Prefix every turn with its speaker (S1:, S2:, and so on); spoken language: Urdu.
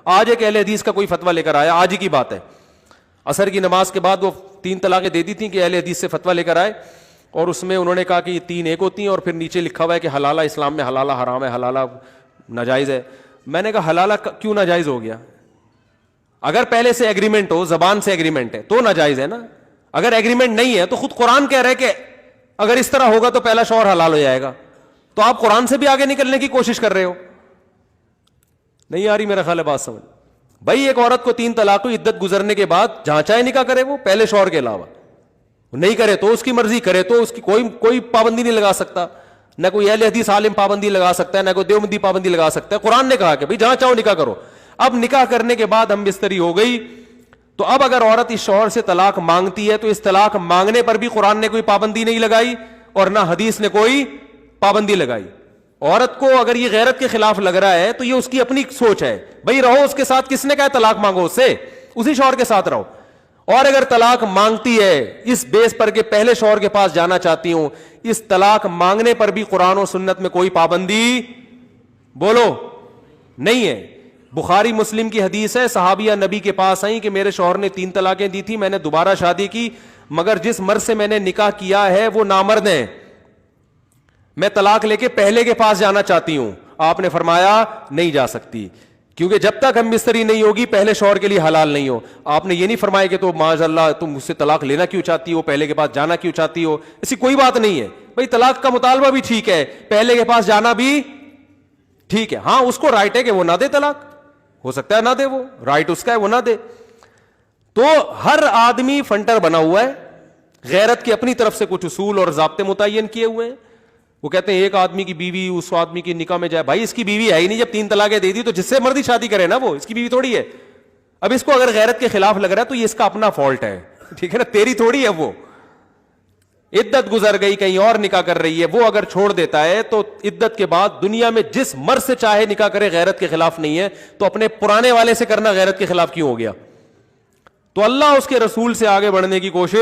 S1: آج ایک اہل حدیث کا کوئی فتویٰ لے کر آیا, آج ہی کی بات ہے, عصر کی نماز کے بعد وہ 3 طلاقیں دے دی تھیں کہ اہل حدیث سے فتویٰ لے کر آئے, اور اس میں انہوں نے کہا کہ یہ 3 ایک ہوتی ہیں, اور پھر نیچے لکھا ہوا ہے کہ حلالہ اسلام میں حلالہ حرام ہے, حلالہ ناجائز ہے. میں نے کہا حلالہ کیوں ناجائز ہو گیا؟ اگر پہلے سے ایگریمنٹ ہو, زبان سے ایگریمنٹ ہے تو ناجائز ہے نا. اگر ایگریمنٹ نہیں ہے تو خود قرآن کہہ رہا ہے کہ اگر اس طرح ہوگا تو پہلا شوہر حلال ہو جائے گا, تو آپ قرآن سے بھی آگے نکلنے کی کوشش کر رہے ہو. نہیں آ رہی میرا خیال ہے بات سمجھ. بھائی ایک عورت کو 3 طلاق ہوئی, عدت گزرنے کے بعد جہاں چاہے نکاح کرے وہ پہلے شوہر کے علاوہ, نہیں کرے تو اس کی مرضی, کرے تو اس کی کوئی پابندی نہیں لگا سکتا, نہ کوئی اہل حدیث عالم پابندی لگا سکتا ہے, نہ کوئی دیوبندی پابندی لگا سکتا ہے. قرآن نے کہا کہ بھائی جہاں چاہو نکاح کرو. اب نکاح کرنے کے بعد ہم بستری ہو گئی, تو اب اگر عورت اس شوہر سے طلاق مانگتی ہے تو اس طلاق مانگنے پر بھی قرآن نے کوئی پابندی نہیں لگائی اور نہ حدیث نے کوئی پابندی لگائی. عورت کو اگر یہ غیرت کے خلاف لگ رہا ہے تو یہ اس کی اپنی سوچ ہے, بھائی رہو اس کے ساتھ, کس نے کہا طلاق مانگو اس سے, اسی شوہر کے ساتھ رہو. اور اگر طلاق مانگتی ہے اس بیس پر کہ پہلے شوہر کے پاس جانا چاہتی ہوں, اس طلاق مانگنے پر بھی قرآن و سنت میں کوئی پابندی بولو نہیں ہے. بخاری مسلم کی حدیث ہے, صحابیہ نبی کے پاس آئیں کہ میرے شوہر نے 3 طلاقیں دی تھی, میں نے دوبارہ شادی کی, مگر جس مرد سے میں نے نکاح کیا ہے وہ نامرد ہیں, میں طلاق لے کے پہلے کے پاس جانا چاہتی ہوں. آپ نے فرمایا نہیں جا سکتی, کیونکہ جب تک ہم مستری نہیں ہوگی پہلے شوہر کے لیے حلال نہیں ہو. آپ نے یہ نہیں فرمایا کہ تو معاذ اللہ تم مجھ سے طلاق لینا کیوں چاہتی ہو, پہلے کے پاس جانا کیوں چاہتی ہو, ایسی کوئی بات نہیں ہے. بھائی طلاق کا مطالبہ بھی ٹھیک ہے, پہلے کے پاس جانا بھی ٹھیک ہے. ہاں اس کو رائٹ ہے کہ وہ نہ دے طلاق, ہو سکتا ہے نہ دے, وہ رائٹ اس کا ہے, وہ نہ دے. تو ہر آدمی فنٹر بنا ہوا ہے, غیرت کی اپنی طرف سے کچھ اصول اور ضابطے متعین کیے ہوئے ہیں. وہ کہتے ہیں ایک آدمی کی بیوی اس آدمی کی نکاح میں جائے, بھائی اس کی بیوی ہے ہی نہیں, جب 3 طلاقیں دے دی تو جس سے مرضی شادی کرے نا, وہ اس کی بیوی تھوڑی ہے. اب اس کو اگر غیرت کے خلاف لگ رہا ہے تو یہ اس کا اپنا فالٹ ہے, ٹھیک ہے نا, تیری تھوڑی ہے. وہ عدت گزر گئی, کہیں اور نکاح کر رہی ہے, وہ اگر چھوڑ دیتا ہے تو عدت کے بعد دنیا میں جس مرد سے چاہے نکاح کرے, غیرت کے خلاف نہیں ہے, تو اپنے پرانے والے سے کرنا غیرت کے خلاف کیوں ہو گیا؟ تو اللہ اس کے رسول سے آگے بڑھنے کی کوشش